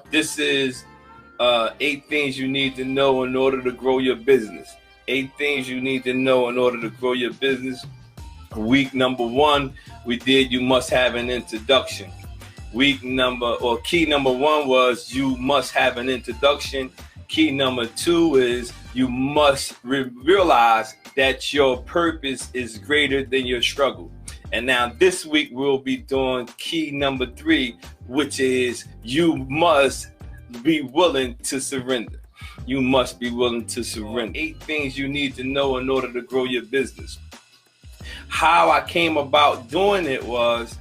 This is 8 things you need to know in order to grow your business. 8 things you need to know in order to grow your business. Week number 1, we did you must have an introduction. Key number 1 was you must have an introduction. Key number 2 is you must realize that your purpose is greater than your struggle. And now this week we'll be doing key number 3, which is you must be willing to surrender. You must be willing to surrender. 8 things you need to know in order to grow your business. How I came about doing it was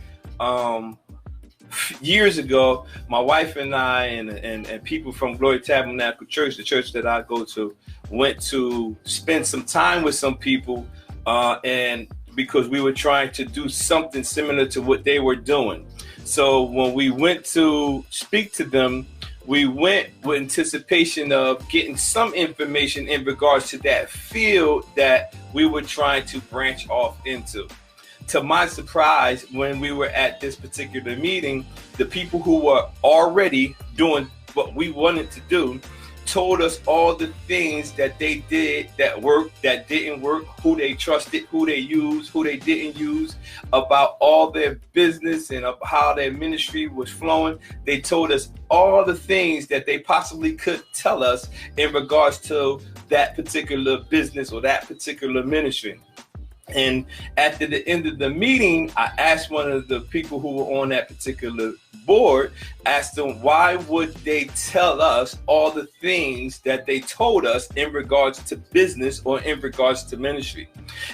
years ago, my wife and I and people from Glory Tabernacle Church, the church that I go to, went to spend some time with some people and because we were trying to do something similar to what they were doing. So when we went to speak to them, we went with anticipation of getting some information in regards to that field that we were trying to branch off into. To my surprise, when we were at this particular meeting, the people who were already doing what we wanted to do told us all the things that they did that worked, that didn't work, who they trusted, who they used, who they didn't use, about all their business and how their ministry was flowing. They told us all the things that they possibly could tell us in regards to that particular business or that particular ministry. And at the end of the meeting, I asked one of the people who were on that particular board, asked them why would they tell us all the things that they told us in regards to business or in regards to ministry.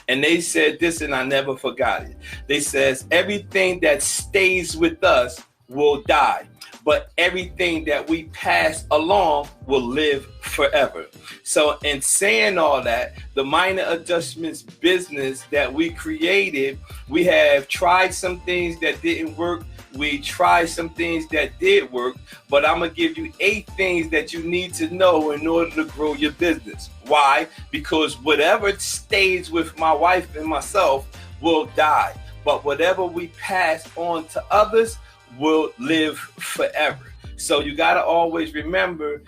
And they said this, and I never forgot it. They says everything that stays with us will die, but everything that we pass along will live forever. So in saying all that, the minor adjustments business that we created, we have tried some things that didn't work. We tried some things that did work, but I'm gonna give you 8 things that you need to know in order to grow your business. Why? Because whatever stays with my wife and myself will die, but whatever we pass on to others will live forever. So you got to always remember,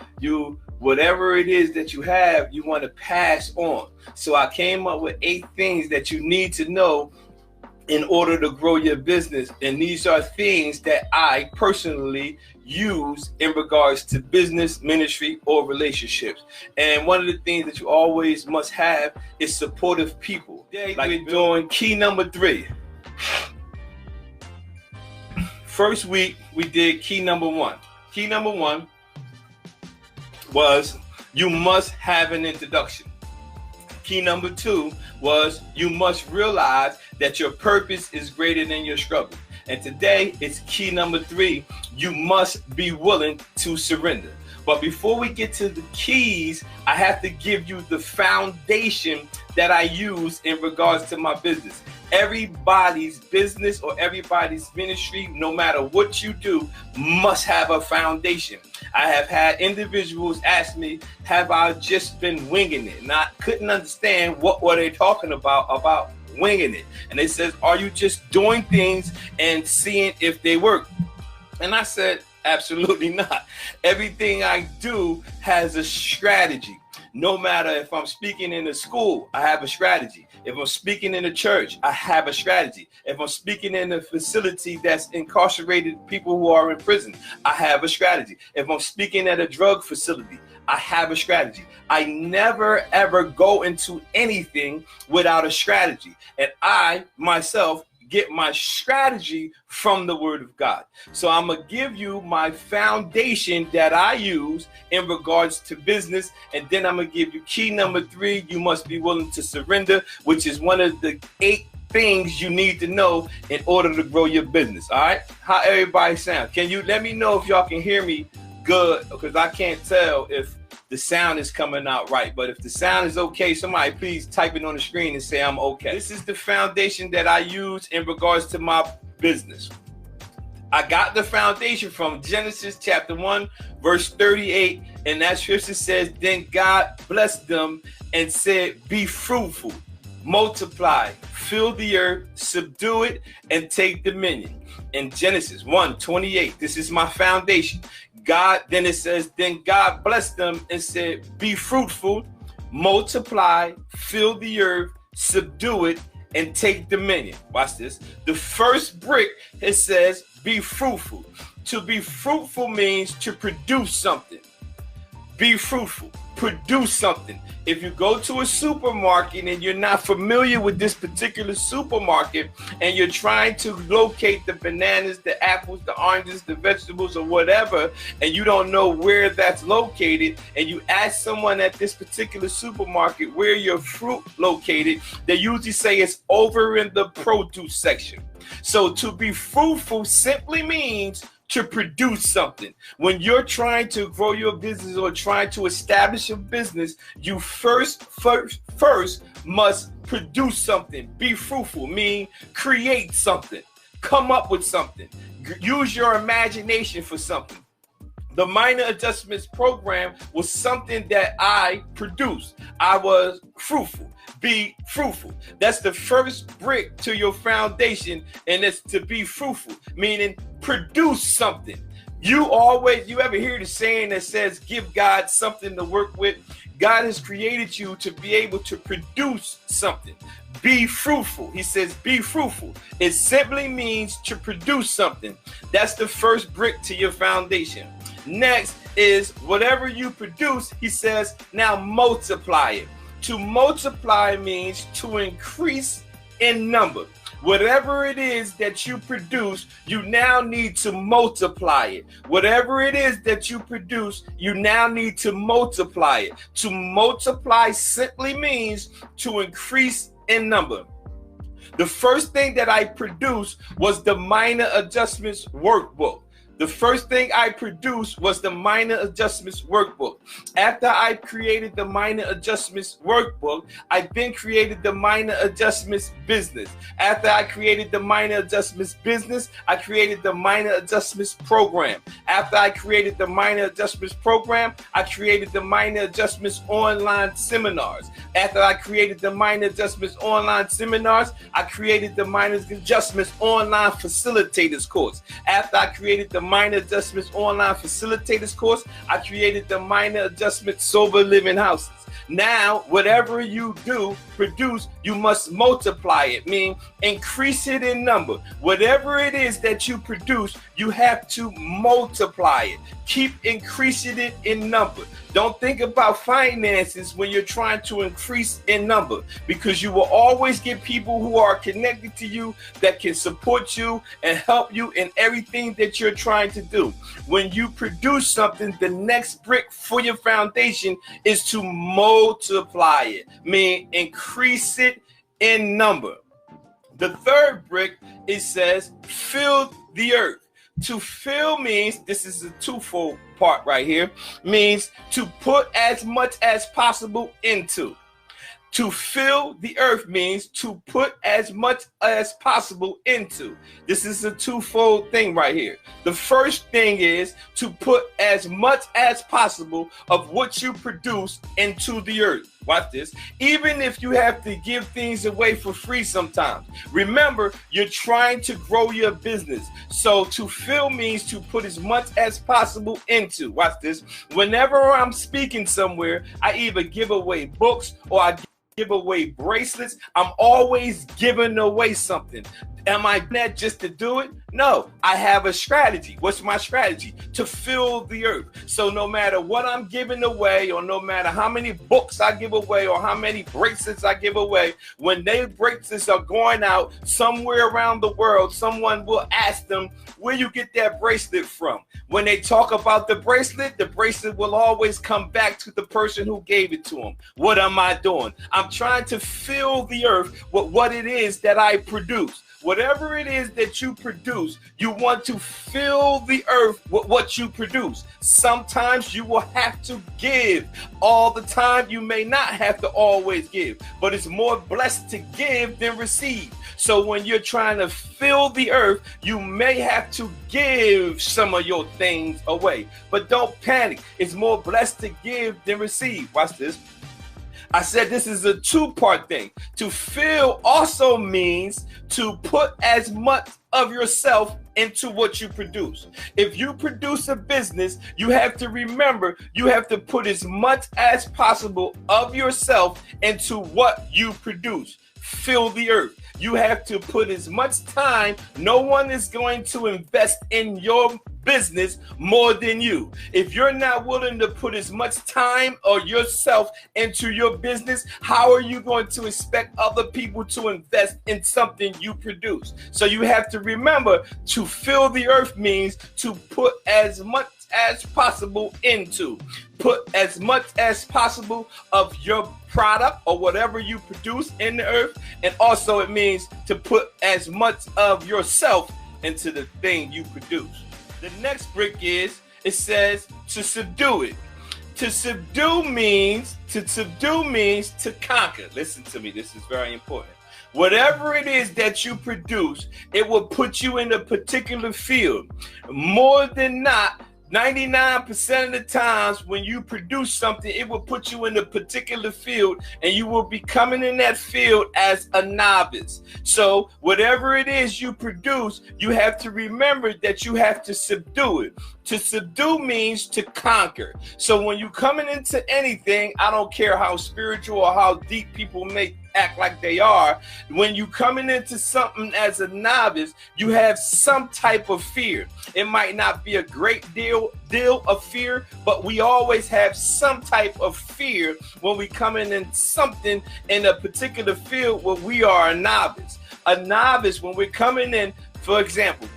whatever it is that you have, you want to pass on. So I came up with 8 things that you need to know in order to grow your business. And these are things that I personally use in regards to business, ministry, or relationships. And one of the things that you always must have is supportive people. Today we're doing key number 3. First week, we did key number 1. Key number 1 was you must have an introduction. Key number 2 was you must realize that your purpose is greater than your struggle. And today, it's key number 3, you must be willing to surrender. But before we get to the keys, I have to give you the foundation that I use in regards to my business. Everybody's business or everybody's ministry, no matter what you do, must have a foundation. I have had individuals ask me, have I just been winging it? And I couldn't understand what were they talking about winging it. And they says, are you just doing things and seeing if they work? And I said, absolutely not. Everything I do has a strategy. No matter if I'm speaking in a school, I have a strategy. If I'm speaking in a church, I have a strategy. If I'm speaking in a facility that's incarcerated people who are in prison, I have a strategy. If I'm speaking at a drug facility, I have a strategy. I never ever go into anything without a strategy. And I myself get my strategy from the Word of God. So I'm going to give you my foundation that I use in regards to business. And then I'm going to give you key number 3, you must be willing to surrender, which is one of the 8 things you need to know in order to grow your business. All right. How everybody sound? Can you let me know if y'all can hear me good? Because I can't tell if the sound is coming out right. But if the sound is okay, somebody please type it on the screen and say I'm okay. This is the foundation that I use in regards to my business. I got the foundation from Genesis chapter 1, verse 38. And that scripture says, then God blessed them and said, be fruitful, multiply, fill the earth, subdue it, and take dominion. In Genesis 1:28, this is my foundation. then it says, then God blessed them and said, be fruitful, multiply, fill the earth, subdue it, and take dominion. Watch this. The first brick, it says, be fruitful. To be fruitful means to produce something. Be fruitful. Produce something. If you go to a supermarket and you're not familiar with this particular supermarket and you're trying to locate the bananas, the apples, the oranges, the vegetables, or whatever, and you don't know where that's located, and you ask someone at this particular supermarket where your fruit located, they usually say it's over in the produce section. So to be fruitful simply means to produce something. When you're trying to grow your business or trying to establish a business, you first must produce something. Be fruitful, mean create something, come up with something, use your imagination for something. The Minor Adjustments program was something that I produced. I was fruitful. Be fruitful. That's the first brick to your foundation, and it's to be fruitful, meaning produce something. You ever hear the saying that says, give God something to work with? God has created you to be able to produce something. Be fruitful. He says, be fruitful. It simply means to produce something. That's the first brick to your foundation. Next is whatever you produce, he says, now multiply it. To multiply means to increase in number. Whatever it is that you produce, you now need to multiply it. Whatever it is that you produce, you now need to multiply it. To multiply simply means to increase in number. The first thing that I produced was the Minor Adjustments workbook. The first thing I produced was the Minor Adjustments workbook. After I created the Minor Adjustments workbook, I then created the Minor Adjustments business. After I created the Minor Adjustments business, I created the Minor Adjustments program. After I created the Minor Adjustments program, I created the Minor Adjustments online seminars. After I created the Minor Adjustments online seminars, I created the Minor Adjustments online facilitators course. After I created the Minor Adjustments online facilitators course, I created the Minor Adjustments sober living houses. Now, whatever you do, produce, you must multiply it, meaning increase it in number. Whatever it is that you produce, you have to multiply it. Keep increasing it in number. Don't think about finances when you're trying to increase in number, because you will always get people who are connected to you that can support you and help you in everything that you're trying to do. When you produce something, the next brick for your foundation is to multiply it, meaning increase it in number. The third brick, it says, fill the earth. To fill means, this is a twofold part right here, means to put as much as possible into. To fill the earth means to put as much as possible into. This is a twofold thing right here. The first thing is to put as much as possible of what you produce into the earth. Watch this. Even if you have to give things away for free sometimes. Remember, you're trying to grow your business. So to fill means to put as much as possible into. Watch this. Whenever I'm speaking somewhere, I either give away books or I give away bracelets. I'm always giving away something. Am I doing that just to do it? No, I have a strategy. What's my strategy? To fill the earth. So no matter what I'm giving away, or no matter how many books I give away, or how many bracelets I give away, when they bracelets are going out somewhere around the world, someone will ask them, where you get that bracelet from? When they talk about the bracelet will always come back to the person who gave it to them. What am I doing? I'm trying to fill the earth with what it is that I produce. Whatever it is that you produce, you want to fill the earth with what you produce. Sometimes you will have to give. All the time you may not have to always give, but it's more blessed to give than receive. So when you're trying to fill the earth, you may have to give some of your things away. But don't panic. It's more blessed to give than receive. Watch this. I said this is a two-part thing. To fill also means to put as much of yourself into what you produce. If you produce a business, you have to remember you have to put as much as possible of yourself into what you produce. Fill the earth. You have to put as much time. No one is going to invest in your business more than you. If you're not willing to put as much time or yourself into your business, how are you going to expect other people to invest in something you produce? So you have to remember, to fill the earth means to put as much as possible into. Put as much as possible of your product or whatever you produce in the earth. And also it means to put as much of yourself into the thing you produce. The next brick is, it says to subdue it. To subdue means to conquer. Listen to me, this is very important. Whatever it is that you produce, it will put you in a particular field. More than not, 99% of the times when you produce something, it will put you in a particular field, and you will be coming in that field as a novice. So whatever it is you produce, you have to remember that you have to subdue it. To subdue means to conquer. So when you're coming into anything, I don't care how spiritual or how deep people may act like they are, when you coming into something as a novice, you have some type of fear. It might not be a great deal of fear, but we always have some type of fear when we coming in something in a particular field where we are a novice. A novice, when we're coming in, for example,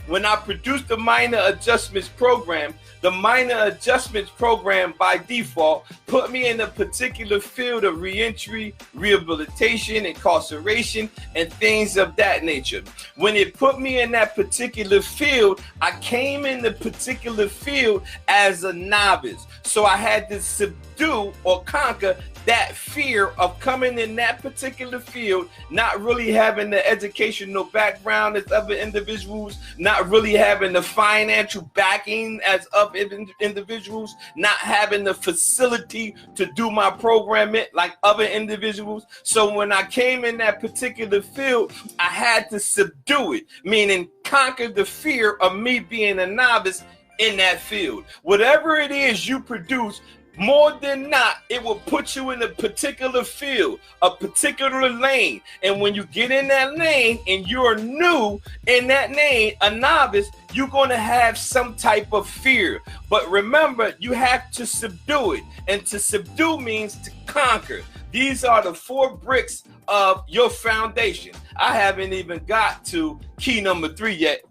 when I produced the minor adjustments program, the minor adjustments program by default put me in a particular field of reentry, rehabilitation, incarceration, and things of that nature. When it put me in that particular field, I came in the particular field as a novice. So I had to subdue or conquer that fear of coming in that particular field, not really having the educational background as other individuals, not really having the financial backing as other individuals, not having the facility to do my programming like other individuals. So when I came in that particular field, I had to subdue it, meaning conquer the fear of me being a novice in that field. Whatever it is you produce, more than not, it will put you in a particular field, a particular lane. And when you get in that lane and you're new in that lane, a novice, you're going to have some type of fear. But remember, you have to subdue it. And to subdue means to conquer. These are the 4 bricks of your foundation. I haven't even got to key number 3 yet.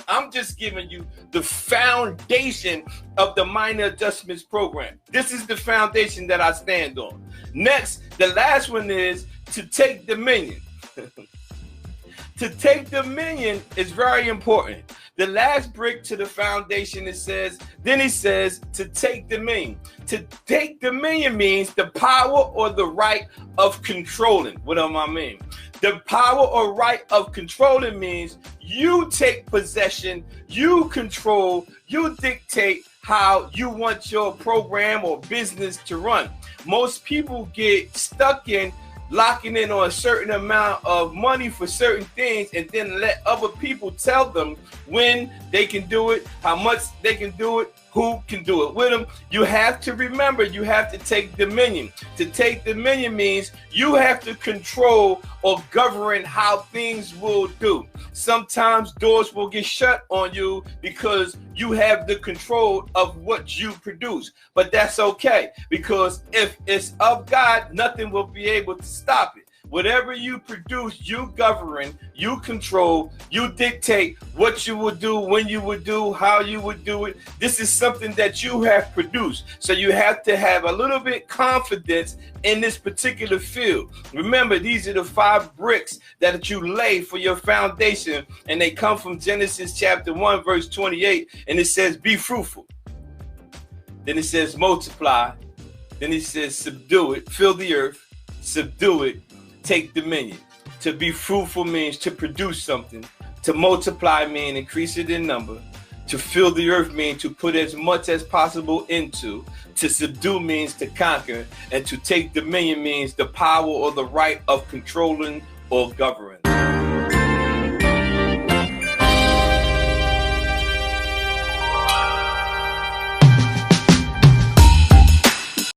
I'm just giving you the foundation of the minor adjustments program. This is the foundation that I stand on. Next, the last one is to take dominion. To take dominion is very important. The last brick to the foundation, it says to take dominion. To take dominion means the power or the right of controlling. What do I mean? The power or right of controlling means you take possession, you control, you dictate how you want your program or business to run. Most people get stuck in locking in on a certain amount of money for certain things, and then let other people tell them when they can do it, how much they can do it, who can do it with them. You have to remember, you have to take dominion. To take dominion means you have to control or govern how things will do. Sometimes doors will get shut on you because you have the control of what you produce. But that's okay, because if it's of God, nothing will be able to stop it. Whatever you produce, you govern, you control, you dictate what you would do, when you would do, how you would do it. This is something that you have produced. So you have to have a little bit confidence in this particular field. Remember, these are the 5 bricks that you lay for your foundation, and they come from Genesis chapter 1, verse 28, and it says, be fruitful. Then it says, multiply. Then it says, subdue it, fill the earth, subdue it, take dominion. To be fruitful means to produce something. To multiply means increase it in number. To fill the earth means to put as much as possible into. To subdue means to conquer. And to take dominion means the power or the right of controlling or governing.